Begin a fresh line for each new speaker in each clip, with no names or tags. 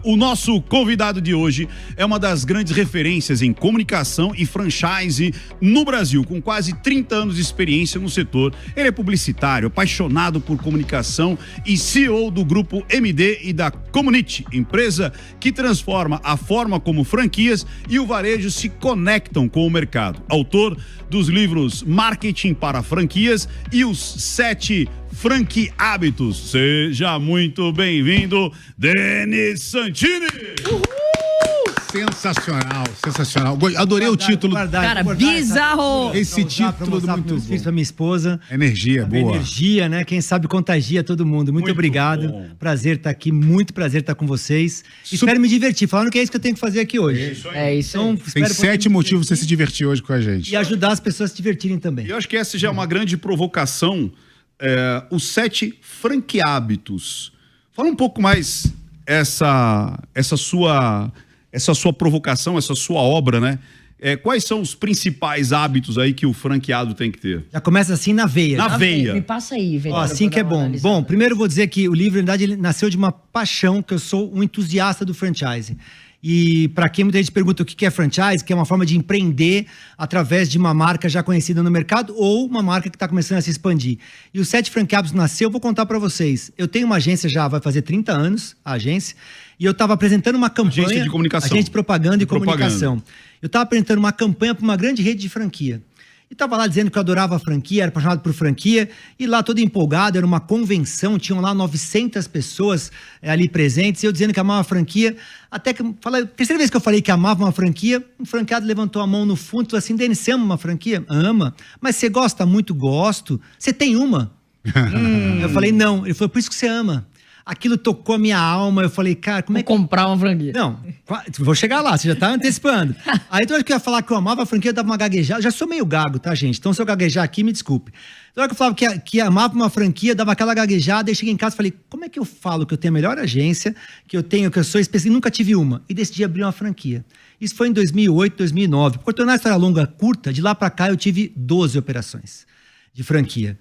O nosso convidado de hoje é uma das grandes referências em comunicação e franchise no Brasil, com quase 30 anos de experiência no setor. Ele é publicitário, apaixonado por comunicação e CEO do grupo MD e da Comunity, empresa que transforma a forma como franquias e o varejo se conectam com o mercado. Autor dos livros Marketing para Franquias e os 7 Franqui Hábitos. Seja muito bem-vindo, Denis Santini.
Uhul! Sensacional, sensacional. Adorei o título.
Cara, bizarro.
Esse título do muito bom.
Pra minha esposa.
Energia, boa.
Energia, né? Quem sabe contagia todo mundo. Muito obrigado. Bom. Prazer estar aqui, muito prazer estar com vocês. Espero me divertir. Falando que é isso que eu tenho que fazer aqui hoje.
É isso aí.
Então,
tem 7 motivos pra você se divertir hoje com a gente.
E ajudar as pessoas a se divertirem também.
Eu acho que essa já é uma grande provocação. Os 7 Franqui Hábitos. Fala um pouco mais essa sua provocação, essa sua obra, né? Quais são os principais hábitos aí que o franqueado tem que ter?
Já começa assim na veia.
Na veia.
Me passa aí, velho.
Assim que é bom. Bom, primeiro eu vou dizer que o livro, na verdade, ele nasceu de uma paixão, que eu sou um entusiasta do franchise. E para quem muita gente pergunta o que é franchise, que é uma forma de empreender através de uma marca já conhecida no mercado ou uma marca que está começando a se expandir. E o 7 Franqui Hábitos nasceu, eu vou contar para vocês. Eu tenho uma agência já, vai fazer 30 anos, a agência, e eu estava apresentando uma campanha...
Agência de comunicação.
Agência de propaganda e comunicação. Eu estava apresentando uma campanha para uma grande rede de franquia. E estava lá dizendo que eu adorava a franquia, era apaixonado por franquia, e lá todo empolgado, era uma convenção, tinham lá 900 pessoas ali presentes, e eu dizendo que amava a franquia, até que, terceira vez que eu falei que amava uma franquia, um franqueado levantou a mão no fundo e falou assim: Denis, você ama uma franquia? Ama. Mas você gosta muito? Gosto. Você tem uma? Eu falei, não. Ele falou, por isso que você ama. Aquilo tocou a minha alma, eu falei, cara, como é que...
Vou comprar uma franquia.
Não, vou chegar lá, você já tá antecipando. Aí toda vez que eu ia falar que eu amava a franquia, eu dava uma gaguejada. Eu já sou meio gago, tá, gente? Então se eu gaguejar aqui, me desculpe. Toda vez que eu falava que amava uma franquia, eu dava aquela gaguejada, aí cheguei em casa e falei, como é que eu falo que eu tenho a melhor agência, que eu sou especialista, nunca tive uma, e decidi abrir uma franquia. Isso foi em 2008, 2009. Por tornar a história longa, curta, de lá pra cá eu tive 12 operações. De franquia.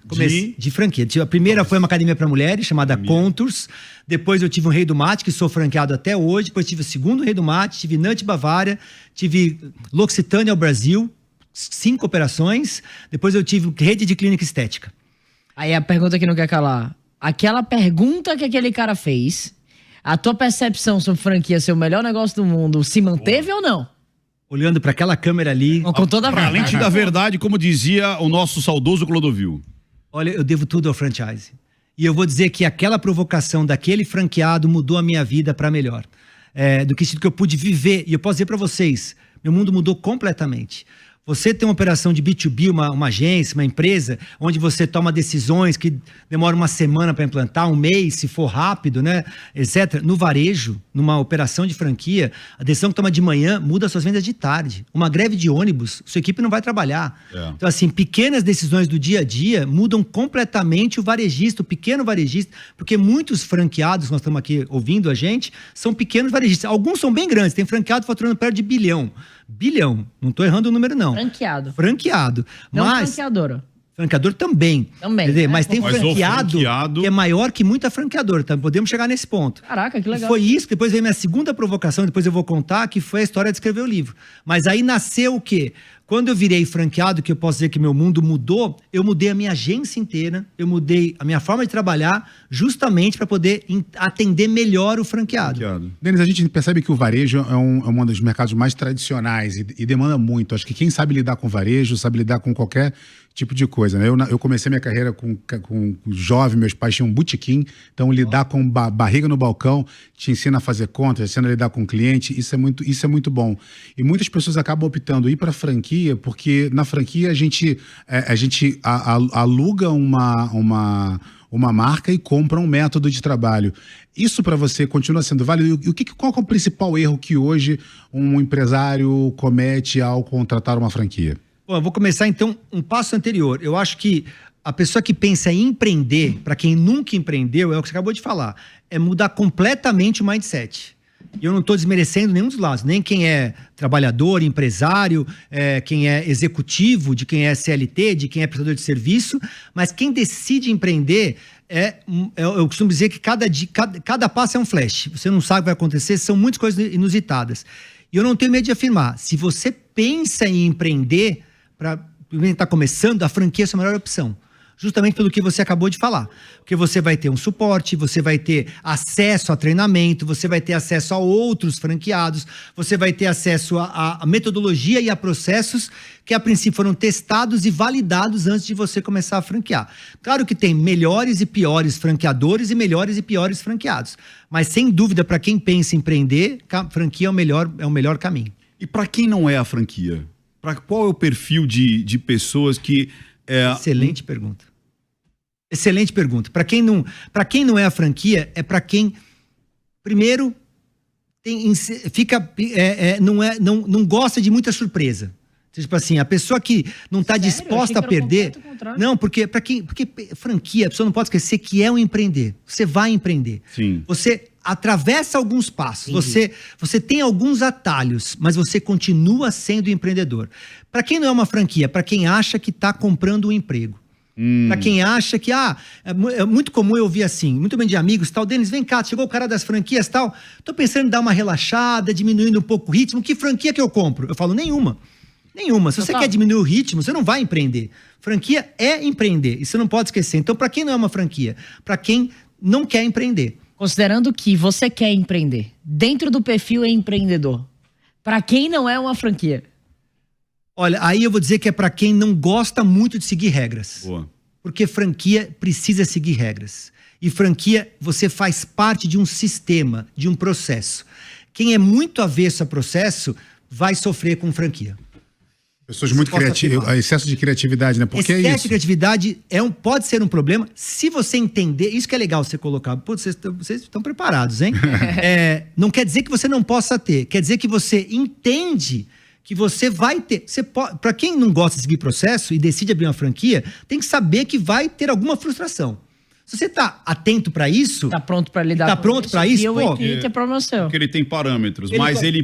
De franquia. A primeira foi uma academia para mulheres, chamada Contours. Depois eu tive um Rei do Mate, que sou franqueado até hoje. Depois tive o segundo Rei do Mate, tive Nut Bavária, tive L'Occitânia ao Brasil, 5 operações. Depois eu tive rede de clínica estética.
Aí a pergunta que não quer calar. Aquela pergunta que aquele cara fez, a tua percepção sobre franquia ser o melhor negócio do mundo se manteve ou não?
Olhando para aquela câmera ali...
Com toda a
pra lente da verdade, como dizia o nosso saudoso Clodovil.
Olha, eu devo tudo ao franchise. E eu vou dizer que aquela provocação daquele franqueado mudou a minha vida para melhor. Do que eu pude viver. E eu posso dizer para vocês, meu mundo mudou completamente. Você tem uma operação de B2B, uma agência, uma empresa, onde você toma decisões que demoram uma semana para implantar, um mês, se for rápido, né, etc. No varejo, numa operação de franquia, a decisão que toma de manhã muda suas vendas de tarde. Uma greve de ônibus, sua equipe não vai trabalhar. Então, assim, pequenas decisões do dia a dia mudam completamente o varejista, o pequeno varejista, porque muitos franqueados, nós estamos aqui ouvindo a gente, são pequenos varejistas. Alguns são bem grandes, tem franqueado faturando perto de bilhão. Bilhão, não estou errando o número não. Franqueado.
Não
mas
franqueador.
Franqueador também. Né? Mas tem franqueado que é maior que muita franqueadora. Tá? Podemos chegar nesse ponto.
Caraca, que legal.
E foi isso, depois veio minha segunda provocação, depois eu vou contar, que foi a história de escrever o livro. Mas aí nasceu o quê? Quando eu virei franqueado, que eu posso dizer que meu mundo mudou, eu mudei a minha agência inteira, eu mudei a minha forma de trabalhar, justamente para poder atender melhor o franqueado.
Denis, a gente percebe que o varejo é um dos mercados mais tradicionais e demanda muito. Acho que quem sabe lidar com varejo, sabe lidar com qualquer tipo de coisa, né? Eu comecei minha carreira com jovem, meus pais tinham um botequim, então lidar com barriga no balcão te ensina a fazer contas, te ensina a lidar com cliente, isso é muito bom. E muitas pessoas acabam optando ir para franquia, porque na franquia a gente aluga uma marca e compra um método de trabalho. Isso para você continua sendo válido? E qual é o principal erro que hoje um empresário comete ao contratar uma franquia?
Bom, eu vou começar então um passo anterior. Eu acho que a pessoa que pensa em empreender, para quem nunca empreendeu, é o que você acabou de falar, é mudar completamente o mindset. E eu não estou desmerecendo nenhum dos lados, nem quem é trabalhador, empresário, quem é executivo, de quem é CLT, de quem é prestador de serviço, mas quem decide empreender, eu costumo dizer que cada passo é um flash. Você não sabe o que vai acontecer, são muitas coisas inusitadas. E eu não tenho medo de afirmar, se você pensa em empreender, para quem está começando, a franquia é a sua melhor opção. Justamente pelo que você acabou de falar. Porque você vai ter um suporte, você vai ter acesso a treinamento, você vai ter acesso a outros franqueados, você vai ter acesso a metodologia e a processos que a princípio foram testados e validados antes de você começar a franquear. Claro que tem melhores e piores franqueadores e melhores e piores franqueados. Mas sem dúvida, para quem pensa em empreender, franquia é o melhor caminho.
E para quem não é a franquia? Qual é o perfil de pessoas que...
Excelente pergunta. Excelente pergunta. Para quem não é a franquia, é para quem, primeiro, não gosta de muita surpresa. Tipo assim, a pessoa que não está disposta a perder. Não, porque franquia, a pessoa não pode esquecer que é um empreender. Você vai empreender.
Sim.
Você atravessa alguns passos, você tem alguns atalhos, mas você continua sendo empreendedor. Para quem não é uma franquia, para quem acha que está comprando um emprego. Para quem acha que, é muito comum eu ouvir assim, muito bem de amigos, tal, Denis, vem cá, chegou o cara das franquias, tal, tô pensando em dar uma relaxada, diminuindo um pouco o ritmo, que franquia que eu compro? Eu falo, nenhuma. Se você quer diminuir o ritmo, você não vai empreender. Franquia é empreender, e você não pode esquecer. Então, para quem não é uma franquia? Para quem não quer empreender.
Considerando que você quer empreender, dentro do perfil é empreendedor. Para quem não é uma franquia?
Olha, aí eu vou dizer que é para quem não gosta muito de seguir regras.
Boa.
Porque franquia precisa seguir regras. E franquia, você faz parte de um sistema, de um processo. Quem é muito avesso a processo, vai sofrer com franquia.
Pessoas muito criativas, excesso de criatividade, né? Porque
excesso de criatividade pode ser um problema se você entender. Isso que é legal você colocar. Pô, vocês estão preparados, hein? Não quer dizer que você não possa ter. Quer dizer que você entende que você vai ter. Para quem não gosta de seguir processo e decide abrir uma franquia, tem que saber que vai ter alguma frustração. Se você tá atento para isso...
Tá pronto para lidar
com isso. Tá pronto para isso, pô.
Que é problema seu.
Porque ele tem parâmetros, mas ele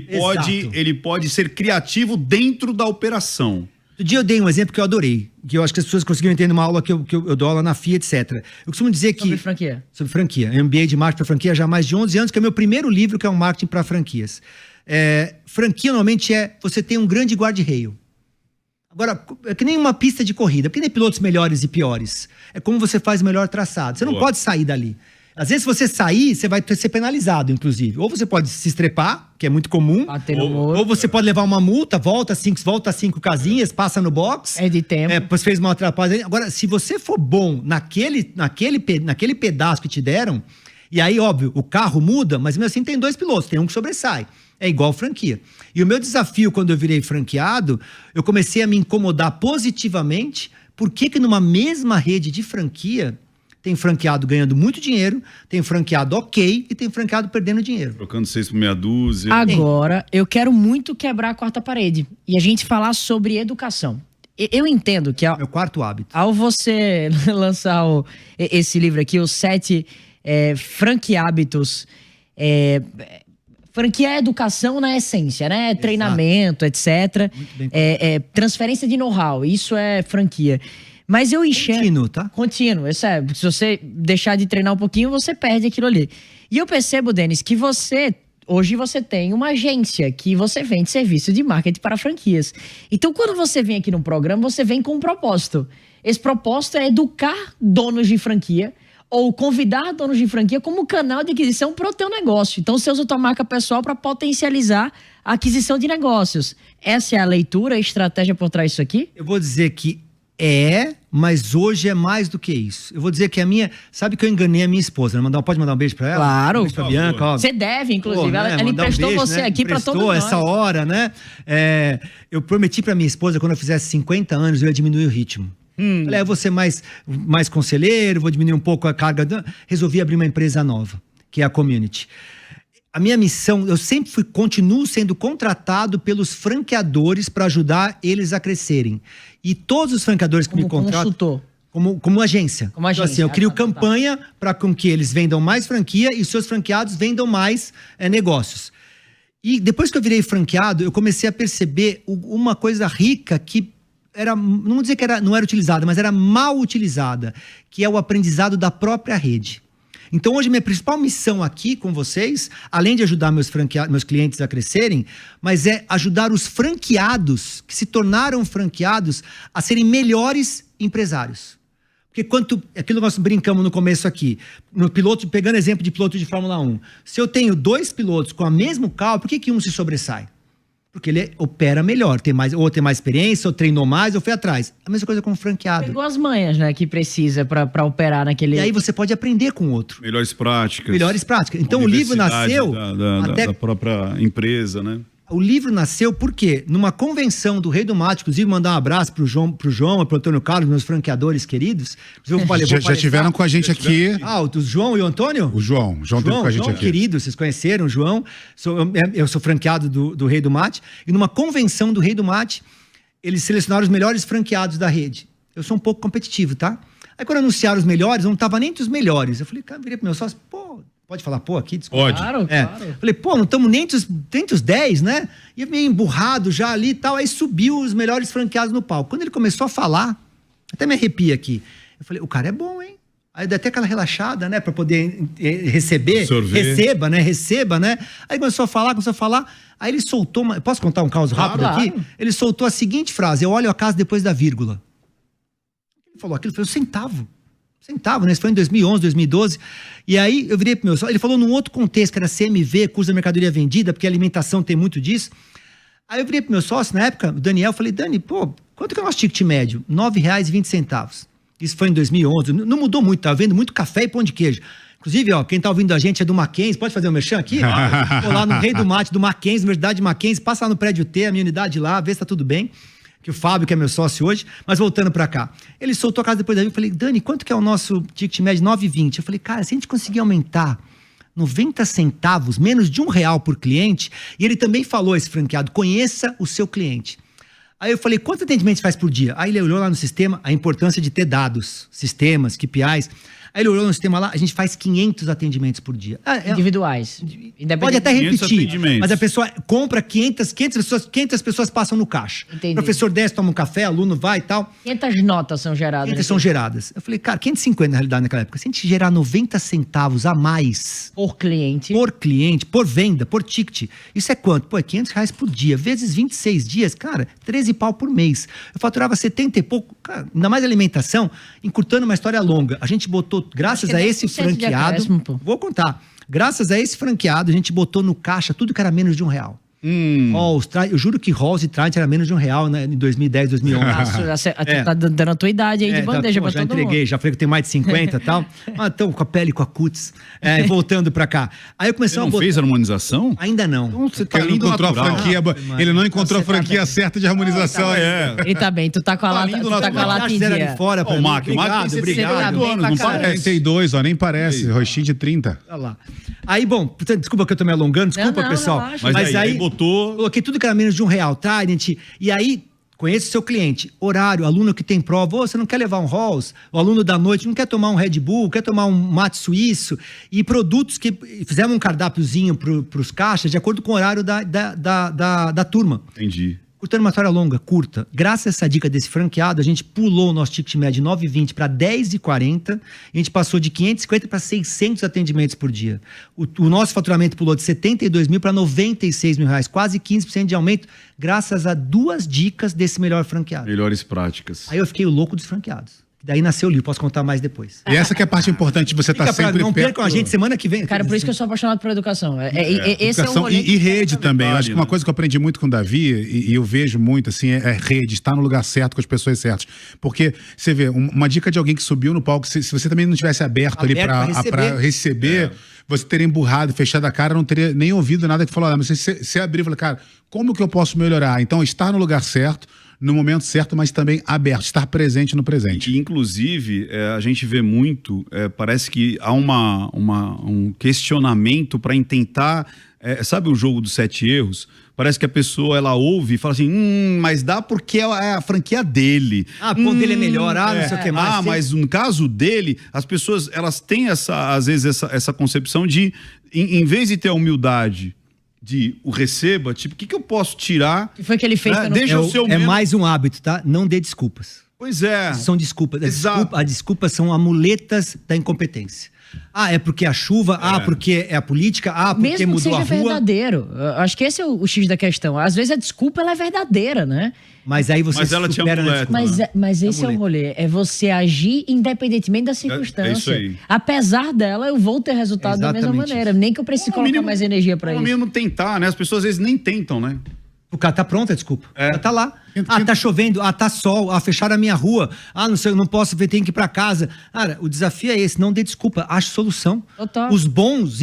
pode ser criativo dentro da operação.
Outro dia eu dei um exemplo que eu adorei, que eu acho que as pessoas conseguiram entender numa aula que eu dou aula na FIA, etc. Eu costumo dizer que...
Sobre franquia.
Sobre franquia. MBA de marketing para franquia já há mais de 11 anos, que é o meu primeiro livro, que é um marketing para franquias. Franquia normalmente você tem um grande guarda-reio. Agora, é que nem uma pista de corrida, porque tem pilotos melhores e piores. É como você faz o melhor traçado. Você não pode sair dali. Às vezes, se você sair, você vai ser penalizado, inclusive. Ou você pode se estrepar, que é muito comum. Ou você pode levar uma multa, volta 5 casinhas, passa no box.
É de tempo.
Depois fez uma atrapalhada. Agora, se você for bom naquele pedaço que te deram, e aí, óbvio, o carro muda, mas mesmo assim tem 2 pilotos, tem um que sobressai. É igual franquia. E o meu desafio, quando eu virei franqueado, eu comecei a me incomodar positivamente. Por que numa mesma rede de franquia tem franqueado ganhando muito dinheiro, tem franqueado ok e tem franqueado perdendo dinheiro?
Trocando 6 por meia dúzia.
Agora, eu quero muito quebrar a quarta parede e a gente falar sobre educação. Eu entendo que...
Meu quarto hábito.
Ao você lançar esse livro aqui, os 7 franqueábitos... Franquia é educação na essência, né? Exato. Treinamento, etc. Transferência de know-how, isso é franquia. Mas eu enxergo...
Contínuo, tá?
Contínuo, isso é. Se você deixar de treinar um pouquinho, você perde aquilo ali. E eu percebo, Denis, que hoje você tem uma agência que você vende serviço de marketing para franquias. Então, quando você vem aqui no programa, você vem com um propósito. Esse propósito é educar donos de franquia ou convidar donos de franquia como canal de aquisição para o teu negócio. Então, você usa a tua marca pessoal para potencializar a aquisição de negócios. Essa é a leitura, a estratégia por trás disso aqui?
Eu vou dizer que mas hoje é mais do que isso. Eu vou dizer que sabe que eu enganei a minha esposa, né? Pode mandar um beijo pra ela?
Claro.
Um beijo pra Bianca, ó.
Você deve, inclusive.
Pô,
ela emprestou beijo, você aqui pra todos nós.
Essa hora, né? Eu prometi pra minha esposa, quando eu fizesse 50 anos, eu ia diminuir o ritmo. Falei, eu vou ser mais conselheiro, vou diminuir um pouco a carga. Resolvi abrir uma empresa nova, que é a Community. A minha missão, eu sempre continuo sendo contratado pelos franqueadores para ajudar eles a crescerem. E todos os franqueadores que me contratam...
Consultor.
Como agência.
Como agência.
Então, assim, eu crio campanha para com que eles vendam mais franquia e seus franqueados vendam mais negócios. E depois que eu virei franqueado, eu comecei a perceber uma coisa rica que não vou dizer que não era utilizada, mas era mal utilizada, que é o aprendizado da própria rede. Então hoje minha principal missão aqui com vocês, além de ajudar meus clientes a crescerem, mas é ajudar os franqueados, que se tornaram franqueados, a serem melhores empresários. Porque aquilo que nós brincamos no começo aqui, no piloto, pegando exemplo de piloto de Fórmula 1, se eu tenho 2 pilotos com o mesmo carro, por que um se sobressai? Porque ele opera melhor, tem mais experiência, ou treinou mais, ou foi atrás. A mesma coisa com o franqueado.
Pegou as manhas, né, que precisa pra operar naquele...
E aí você pode aprender com o outro.
Melhores práticas.
Melhores práticas. Então o livro nasceu...
Da própria empresa, né?
O livro nasceu porque, numa convenção do Rei do Mate, inclusive mandar um abraço pro João e pro Antônio Carlos, meus franqueadores queridos.
Já tiveram com a gente aqui.
O João e o Antônio?
O João teve com a gente aqui.
Querido, vocês conheceram o João. Eu sou franqueado do Rei do Mate. E numa convenção do Rei do Mate, eles selecionaram os melhores franqueados da rede. Eu sou um pouco competitivo, tá? Aí quando anunciaram os melhores, não tava nem entre os melhores. Eu falei, cara, virei pro meu sócio, pode falar pô aqui? Desculpa.
Pode.
Claro.
Falei, não estamos nem entre os 10, né? E meio emburrado já ali e tal. Aí subiu os melhores franqueados no palco. Quando ele começou a falar, até me arrepia aqui. Eu falei, o cara é bom, hein? Aí dá até aquela relaxada, né? Pra poder receber.
Absorver.
Receba, né? Aí começou a falar. Aí ele soltou posso contar um caos rápido aqui?
Claro.
Ele soltou a seguinte frase, eu olho a casa depois da vírgula. Ele falou aquilo, foi um centavo, né? Isso foi em 2011, 2012. E aí eu virei pro meu sócio, ele falou num outro contexto, que era CMV, curso da mercadoria vendida, porque a alimentação tem muito disso. Aí eu virei pro meu sócio, na época, o Daniel, falei, Dani, quanto que é o nosso ticket médio? R$ 9,20. Isso foi em 2011, não mudou muito, tá vendo muito café e pão de queijo. Inclusive, quem tá ouvindo a gente é do Mackenzie, pode fazer um merchan aqui? Tô lá no Rei do Mate, do Mackenzie, Universidade de Mackenzie, passa lá no prédio T, a minha unidade lá, vê se tá tudo bem. Que o Fábio, que é meu sócio hoje, mas voltando pra cá. Ele soltou a casa depois daí, eu falei, Dani, quanto que é o nosso ticket médio? 9,20. Eu falei, cara, se a gente conseguir aumentar 90 centavos, menos de R$1 por cliente, e ele também falou, esse franqueado, conheça o seu cliente. Aí eu falei, quantos atendimentos faz por dia? Aí ele olhou lá no sistema, a importância de ter dados, sistemas, KPIs. Aí ele olhou no sistema lá, a gente faz 500 atendimentos por dia.
Individuais.
Pode até repetir,
atendimentos.
mas a pessoa compra 500 pessoas passam no caixa.
Entendi.
O professor desce, toma um café, aluno vai e tal.
500 notas são geradas.
500 são geradas. Eu falei, cara, 550 na realidade naquela época. Se a gente gerar 90 centavos a mais
Por cliente.
por venda, por ticket, isso é quanto? É R$500 por dia, vezes 26 dias, cara, 13 pau por mês. Eu faturava 70 e pouco, cara, ainda mais alimentação, encurtando uma história longa. A gente botou, graças a esse
10% de
franqueado,
acréscimo, pô.
vou contar, graças a esse franqueado, a gente botou no caixa tudo que era menos de R$1. Eu juro que Halls e Trident era menos de R$1, né, em 2010, 2011.
Tá dando a tua idade aí de bandeja pra
já
todo
entreguei,
mundo.
já falei que tem mais de 50 e tal. Mas então, com a pele, com a cutis. Voltando pra cá. Aí eu comecei
Você não fez harmonização?
Ainda não.
Então você tá
Ele não
lindo
encontrou a
natural.
franquia, ele não encontrou a franquia certa de harmonização.
Ele tá bem, tu tá com a lata,
lindo
tu tá com a
natural.
lata em
Zero
dia.
ali fora pra
Ó, o
mim.
Mac tem
Obrigado.
78
bem
anos,
pra
não
caralho.
parece.
32, nem parece. Rostinho de 30.
Olha lá. Aí, bom, desculpa que eu tô me alongando, desculpa,
Não,
pessoal.
relaxa.
Mas aí botou...
Coloquei tudo que era menos de R$1, Trident, e aí conheça o seu cliente, horário, aluno que tem prova, você não quer levar um Halls, o aluno da noite não quer tomar um Red Bull, quer tomar um mate suíço, e produtos que fizemos um cardápiozinho para os caixas de acordo com o horário da turma.
Entendi.
Curtando uma história longa, curta. Graças a essa dica desse franqueado, a gente pulou o nosso ticket médio de 9,20 para 10,40. A gente passou de 550 para 600 atendimentos por dia. O nosso faturamento pulou de 72 mil para 96 mil reais, quase 15% de aumento, graças a 2 dicas desse melhor franqueado.
Melhores práticas.
Aí eu fiquei o louco dos franqueados. Daí nasceu o livro, posso contar mais depois.
E essa que é a parte importante de você estar sempre
Não
perto.
percam a gente semana que vem.
Cara, por isso que eu sou apaixonado por educação. Esse é o
Educação
rolê
e rede também. Eu acho que uma
né?
coisa que eu aprendi muito com o Davi, e eu vejo muito, assim, é rede, estar no lugar certo com as pessoas certas. Porque, você vê, uma dica de alguém que subiu no palco, se você também não tivesse aberto ali pra receber, você teria emburrado, fechado a cara, não teria nem ouvido nada que falou. Mas você abriu e falou, cara, como que eu posso melhorar? Então, estar no lugar certo, no momento certo, mas também aberto, estar presente no presente.
E, inclusive, a gente vê muito, parece que há um questionamento para tentar, sabe o jogo dos 7 erros? Parece que a pessoa, ela ouve e fala assim, mas dá porque é a franquia dele.
O dele é melhor, não sei o que mais.
Mas no caso dele, as pessoas, elas têm às vezes essa concepção de, em vez de ter a humildade de o receba, tipo, o que eu posso tirar?
O que foi que ele fez?
Deixa o seu
É mais um hábito, tá? Não dê desculpas.
Pois é.
São desculpas.
Exato.
As desculpas são amuletas da incompetência. Ah, é porque a chuva, porque é a política, porque
mesmo que
mudou a
seja
rua.
verdadeiro. Eu acho que esse é o X da questão. Às vezes a desculpa ela é verdadeira, né?
Mas aí você
Ela te
supera na
amuleta.
desculpa.
Mas esse é o rolê. É você agir independentemente da circunstância.
isso aí.
Apesar dela, eu vou ter resultado da mesma
Exatamente
maneira.
isso.
Nem que eu precise colocar mais energia pra
Pelo
isso.
mínimo tentar, né? As pessoas às vezes nem tentam, né?
O cara tá pronto, desculpa. Já tá lá. Tá chovendo, tá sol, fecharam a minha rua. Não sei, eu não posso ver, tenho que ir pra casa. Cara, o desafio é esse, não dê desculpa, ache solução.
Total.
Os bons,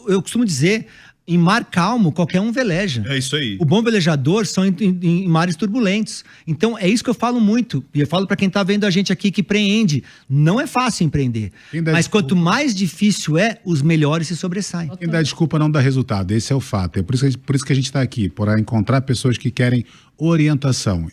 eu costumo dizer, em mar calmo, qualquer um veleja.
É isso aí.
O bom velejador são em mares turbulentos. Então, é isso que eu falo muito. E eu falo pra quem tá vendo a gente aqui que empreende. Não é fácil empreender. Mas quanto mais difícil os melhores se sobressaem.
Quem dá desculpa não dá resultado, esse é o fato. É por isso que a gente está aqui, para encontrar pessoas que querem orientação.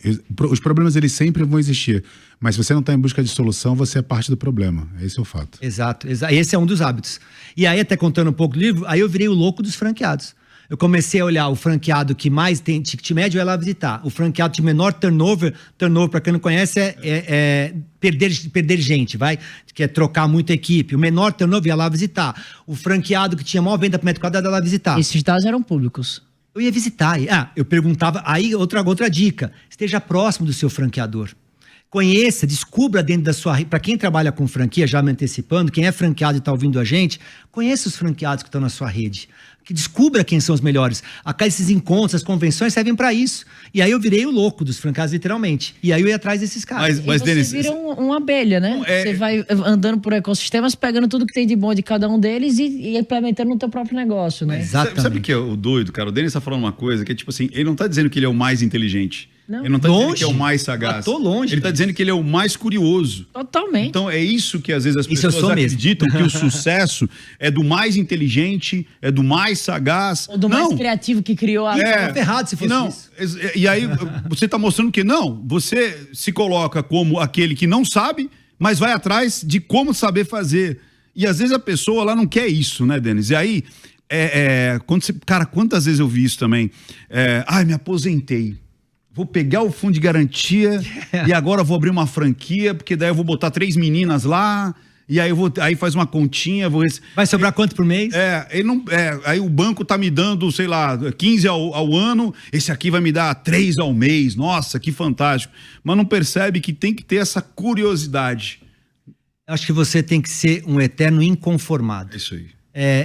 Os problemas, eles sempre vão existir, mas se você não está em busca de solução, você é parte do problema. Esse é o fato.
Exato. Esse é um dos hábitos. E aí, até contando um pouco do livro, aí eu virei o louco dos franqueados. Eu comecei a olhar o franqueado que mais tem ticket médio, é lá visitar. O franqueado de menor turnover para quem não conhece, é perder gente, que é trocar muita equipe. O menor turnover ia lá visitar. O franqueado que tinha maior venda por metro quadrado ia lá visitar.
Esses dados eram públicos.
Eu ia visitar. Eu perguntava. Aí, outra dica. Esteja próximo do seu franqueador. Conheça, descubra dentro da sua rede. Para quem trabalha com franquia, já me antecipando, quem é franqueado e está ouvindo a gente, conheça os franqueados que estão na sua rede. Que descubra quem são os melhores. Esses encontros, as convenções servem para isso. E aí eu virei o louco dos franqueados, literalmente. E aí eu ia atrás desses caras.
Mas
você
Denis,
vira uma abelha, né? Você vai andando por ecossistemas, pegando tudo que tem de bom de cada um deles e implementando no teu próprio negócio, né?
Exatamente.
Sabe o que é o doido, cara? O Denis tá falando uma coisa que é tipo assim, ele não tá dizendo que ele é o mais inteligente.
Não.
Ele não tá dizendo que é o mais sagaz.
Tô longe.
Ele tá dizendo que ele é o mais curioso.
Totalmente.
Então é isso que às vezes as
Isso eu
pessoas
sou mesmo.
acreditam que o sucesso é do mais inteligente, é do mais sagaz.
Ou do mais criativo que criou a...
Tava errado se fosse isso.
E aí você tá mostrando que não, você se coloca como aquele que não sabe, mas vai atrás de como saber fazer. E às vezes a pessoa lá não quer isso, né, Denis? E aí, cara, quantas vezes eu vi isso também? Me aposentei. Vou pegar o fundo de garantia e agora vou abrir uma franquia, porque daí eu vou botar 3 meninas lá, e aí aí faz uma continha.
Vai sobrar quanto por mês?
Aí o banco tá me dando, sei lá, 15 ao ano, esse aqui vai me dar 3 ao mês. Nossa, que fantástico. Mas não percebe que tem que ter essa curiosidade.
Acho que você tem que ser um eterno inconformado.
É isso aí.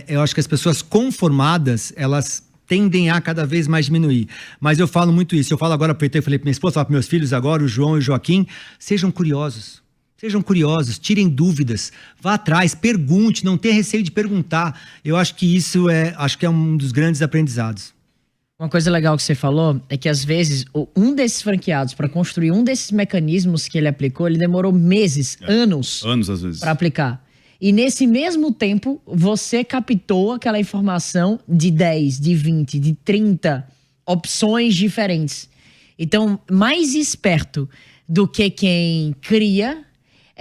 Eu acho que as pessoas conformadas, elas tendem a cada vez mais diminuir. Mas eu falo muito isso. Eu falo agora, eu falei para minha esposa, falo para meus filhos agora, o João e o Joaquim, sejam curiosos. Sejam curiosos, tirem dúvidas, vá atrás, pergunte, não tenha receio de perguntar. Eu acho que isso acho que é um dos grandes aprendizados.
Uma coisa legal que você falou é que às vezes um desses franqueados, para construir um desses mecanismos que ele aplicou, ele demorou meses, anos
às vezes,
para aplicar. E nesse mesmo tempo, você captou aquela informação de 10, de 20, de 30 opções diferentes. Então, mais esperto do que quem cria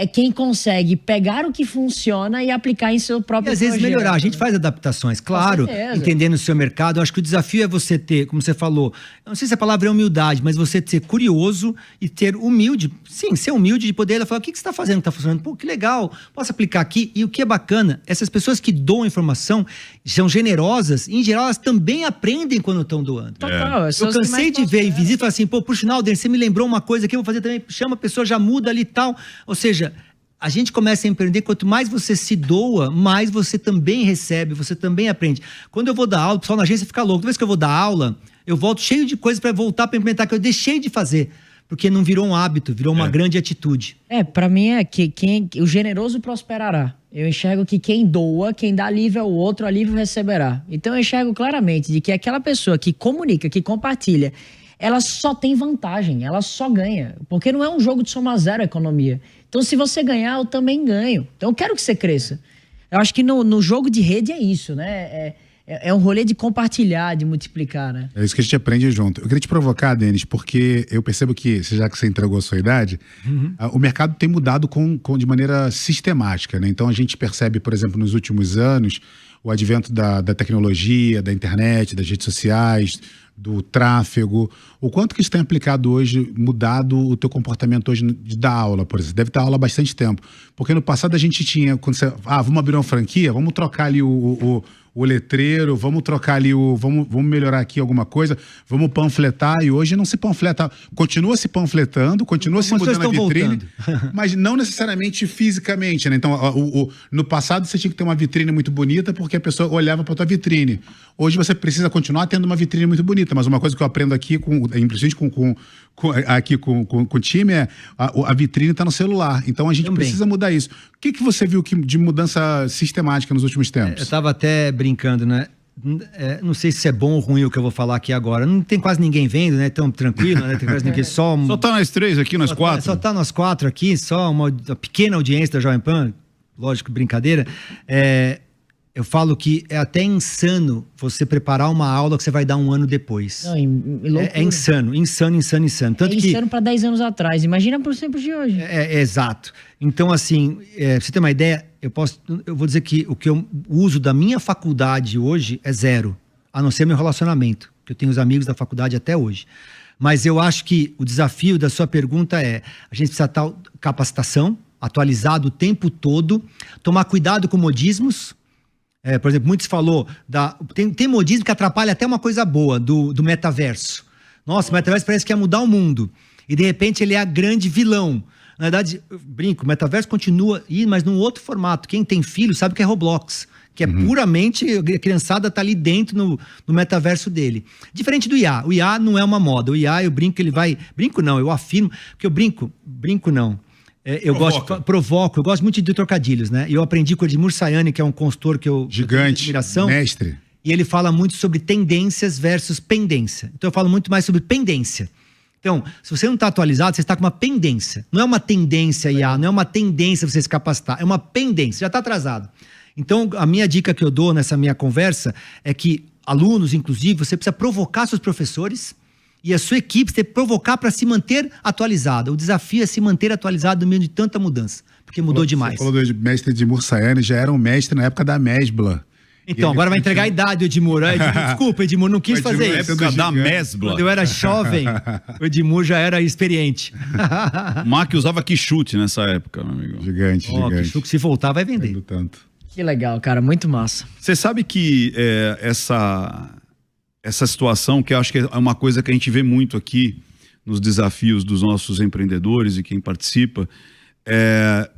é quem consegue pegar o que funciona e aplicar em seu próprio projeto.
E às vezes melhorar. A gente faz adaptações, claro, entendendo o seu mercado. Eu acho que o desafio é você ter, como você falou, eu não sei se a palavra é humildade, mas você ser curioso e ter humilde, sim, ser humilde de poder falar, o que você está fazendo, está funcionando? Pô, que legal, posso aplicar aqui. E o que é bacana, essas pessoas que doam informação são generosas, e em geral elas também aprendem quando estão doando.
Total,
eu cansei de ver e visita e falar assim, pô, por sinal, você me lembrou uma coisa que eu vou fazer também, chama a pessoa, já muda ali e tal. Ou seja, a gente começa a empreender, quanto mais você se doa, mais você também recebe, você também aprende. Quando eu vou dar aula, o pessoal na agência fica louco. Toda vez que eu vou dar aula, eu volto cheio de coisas para voltar para implementar, que eu deixei de fazer. Porque não virou um hábito, virou uma grande atitude.
Para mim é que o generoso prosperará. Eu enxergo que quem doa, quem dá alívio ao outro, alívio receberá. Então eu enxergo claramente de que aquela pessoa que comunica, que compartilha, ela só tem vantagem, ela só ganha. Porque não é um jogo de soma zero a economia. Então, se você ganhar, eu também ganho. Então, eu quero que você cresça. Eu acho que no jogo de rede é isso, né? É um rolê de compartilhar, de multiplicar, né?
É isso que a gente aprende junto. Eu queria te provocar, Denis, porque eu percebo que, já que você entregou a sua idade, o mercado tem mudado de maneira sistemática, né? Então, a gente percebe, por exemplo, nos últimos anos, o advento da tecnologia, da internet, das redes sociais, do tráfego, o quanto que isso tem aplicado hoje, mudado o teu comportamento hoje de dar aula, por exemplo. Deve dar aula há bastante tempo. Porque no passado a gente tinha, quando você, vamos abrir uma franquia, vamos trocar ali o letreiro, vamos trocar ali vamos melhorar aqui alguma coisa, vamos panfletar, e hoje não se panfleta, continua se panfletando, continua se mudando a vitrine, mas não necessariamente fisicamente, né? Então, no passado você tinha que ter uma vitrine muito bonita porque a pessoa olhava para tua vitrine. Hoje você precisa continuar tendo uma vitrine muito bonita, mas uma coisa que eu aprendo aqui, principalmente com o time, é a vitrine está no celular. Então a gente precisa mudar isso. O que você viu de mudança sistemática nos últimos tempos?
Eu estava até brincando, né? Não sei se é bom ou ruim o que eu vou falar aqui agora. Não tem quase ninguém vendo, né? Tão tranquilo, né? Tem quase ninguém, só
tá nós três aqui, nós quatro.
Só tá nós quatro aqui, só uma pequena audiência da Jovem Pan. Lógico, brincadeira. Eu falo que é até insano você preparar uma aula que você vai dar um ano depois.
Não,
é insano. Tanto
insano para 10 anos atrás. Imagina para os tempos de hoje.
Exato. Então, assim, pra você ter uma ideia, eu vou dizer que o que eu uso da minha faculdade hoje é zero, a não ser meu relacionamento, que eu tenho os amigos da faculdade até hoje. Mas eu acho que o desafio da sua pergunta é: a gente precisa estar capacitação, atualizado o tempo todo, tomar cuidado com modismos. Por exemplo, muitos falou, tem modismo que atrapalha até uma coisa boa do metaverso. Nossa, o metaverso parece que ia mudar o mundo. E de repente ele é a grande vilão. Na verdade, eu brinco, o metaverso continua, mas num outro formato. Quem tem filho sabe que é Roblox, que é puramente, a criançada tá ali dentro no metaverso dele. Diferente do IA. O IA não é uma moda. O IA, eu brinco, Brinco não, eu afirmo, porque eu brinco não. Eu gosto muito de trocadilhos, né? Eu aprendi com o Edmur Sayane, que é um consultor que eu
tenho admiração,
mestre. E ele fala muito sobre tendências versus pendência. Então eu falo muito mais sobre pendência. Então, se você não está atualizado, você está com uma pendência. Não é uma tendência IA, não é uma tendência você se capacitar, é uma pendência, já está atrasado. Então, a minha dica que eu dou nessa minha conversa é que alunos, inclusive, você precisa provocar seus professores e a sua equipe tem que provocar para se manter atualizada. O desafio é se manter atualizado no meio de tanta mudança, porque mudou demais.
Você falou do mestre Edmur Sayane, já era um mestre na época da Mesbla.
Então, agora vai entregar a idade, Edmur. Desculpa, Edmur, não quis fazer isso.
Época da Mesbla.
Quando eu era jovem, o Edmur já era experiente.
O Mac usava Quixute nessa época, meu amigo.
Gigante.
Quixute, se voltar, vai vender.
Tanto.
Que legal, cara, muito massa.
Você sabe que essa situação, que eu acho que é uma coisa que a gente vê muito aqui nos desafios dos nossos empreendedores e quem participa, é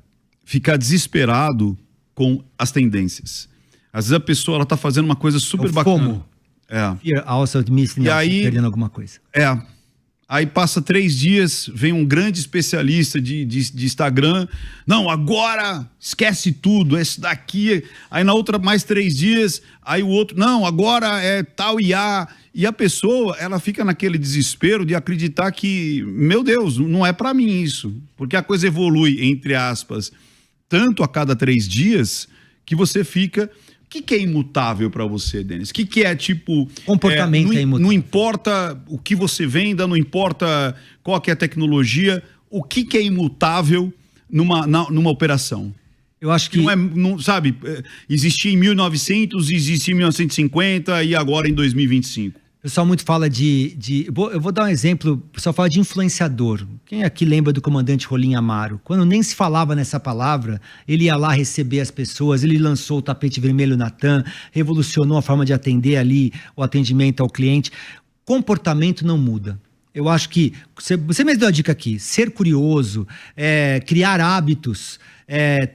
ficar desesperado com as tendências. Às vezes a pessoa ela tá fazendo uma coisa super bacana.
Fear also of missing out, perdendo alguma coisa.
Aí passa 3 dias, vem um grande especialista de Instagram. Não, agora esquece tudo, esse daqui. Aí na outra mais 3 dias, aí o outro, não, agora é tal IA. E a pessoa, ela fica naquele desespero de acreditar que, meu Deus, não é para mim isso. Porque a coisa evolui, entre aspas, tanto a cada 3 dias, que você fica... O que é imutável para você, Denis? O que é tipo...
Comportamento é imutável.
Não importa o que você venda, não importa qual que é a tecnologia, o que é imutável numa operação?
Eu acho que...
Sabe, existia em 1900, existia em 1950 e agora em 2025.
O pessoal muito fala eu vou dar um exemplo, o pessoal fala de influenciador. Quem aqui lembra do comandante Rolim Amaro? Quando nem se falava nessa palavra, ele ia lá receber as pessoas, ele lançou o tapete vermelho na TAM, revolucionou a forma de atender ali, o atendimento ao cliente. Comportamento não muda. Eu acho que, você mesmo deu a dica aqui, ser curioso, criar hábitos,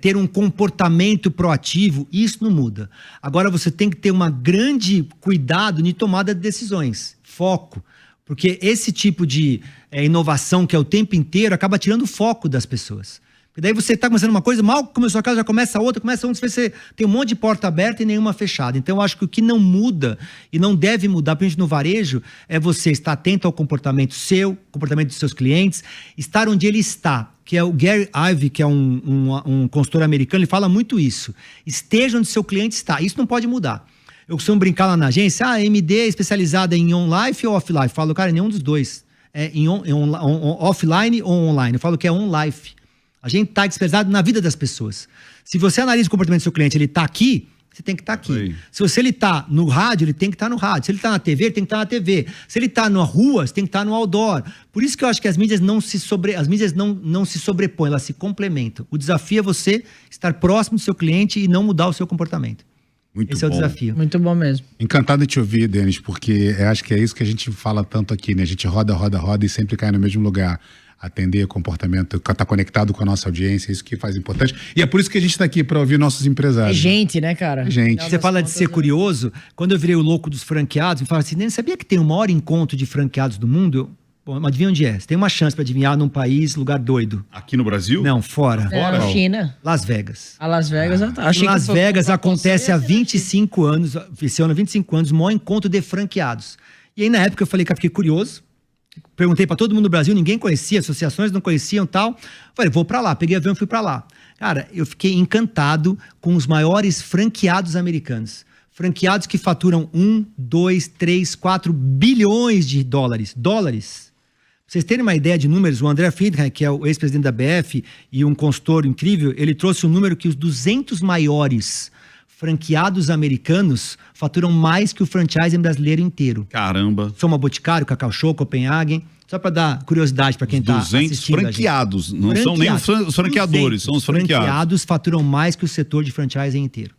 ter um comportamento proativo, isso não muda. Agora você tem que ter um grande cuidado de tomada de decisões, foco, porque esse tipo de inovação que é o tempo inteiro acaba tirando o foco das pessoas. E daí você está começando uma coisa, mal começou a casa, já começa outra, você tem um monte de porta aberta e nenhuma fechada. Então eu acho que o que não muda e não deve mudar, principalmente no varejo, é você estar atento ao comportamento seu, comportamento dos seus clientes, estar onde ele está. Que é o Gary Ivey, que é um consultor americano, ele fala muito isso. Esteja onde seu cliente está. Isso não pode mudar. Eu costumo brincar lá na agência, a MD é especializada em on-life ou off-life? Eu falo, cara, nenhum dos dois. Offline ou online? Eu falo que é on-life. A gente está especializado na vida das pessoas. Se você analisa o comportamento do seu cliente, ele está aqui, você tem que estar aqui.
Aí.
Se ele tá no rádio, ele tem que estar no rádio. Se ele tá na TV, ele tem que estar na TV. Se ele tá na rua, você tem que estar no outdoor. Por isso que eu acho que as mídias não se sobrepõem, elas se complementam. O desafio é você estar próximo do seu cliente e não mudar o seu comportamento.
Muito
Esse é o
bom.
desafio.
Muito bom mesmo.
Encantado de te ouvir, Denis, porque eu acho que é isso que a gente fala tanto aqui, né? A gente roda e sempre cai no mesmo lugar. Atender comportamento, estar conectado com a nossa audiência, isso que faz importante. E é por isso que a gente está aqui, para ouvir nossos
É
empresários.
gente, né, cara?
É gente.
Afinal
Você
das
fala de
contas,
ser curioso. Quando eu virei o louco dos franqueados, me fala assim, "Denis, sabia que tem o maior encontro de franqueados do mundo?" Bom, adivinha onde é? Você tem uma chance para adivinhar num país, lugar doido.
Aqui no Brasil?
Não, fora.
É, na China.
Las Vegas.
A Las Vegas, eu
Em
achei que
Las
foi-
Vegas
uma
acontece há
conferência, né?
25 anos, esse ano há 25 anos, o maior encontro de franqueados. E aí na época eu falei, cara, fiquei curioso. Perguntei pra todo mundo do Brasil, ninguém conhecia, associações não conheciam tal. Falei, vou pra lá, peguei avião e fui pra lá. Cara, eu fiquei encantado com os maiores franqueados americanos. Franqueados que faturam 1, 2, 3, 4 bilhões de dólares. Dólares. Pra vocês terem uma ideia de números, o André Friedrich, que é o ex-presidente da BF e um consultor incrível, ele trouxe um número que os 200 maiores franqueados americanos faturam mais que o franchising brasileiro inteiro.
Caramba.
Soma Boticário, Cacau Show, Copenhagen. Só para dar curiosidade para quem está
200
assistindo.
franqueados. Não são nem os franqueadores, são os franqueados.
Franqueados faturam mais que o setor de franchising inteiro.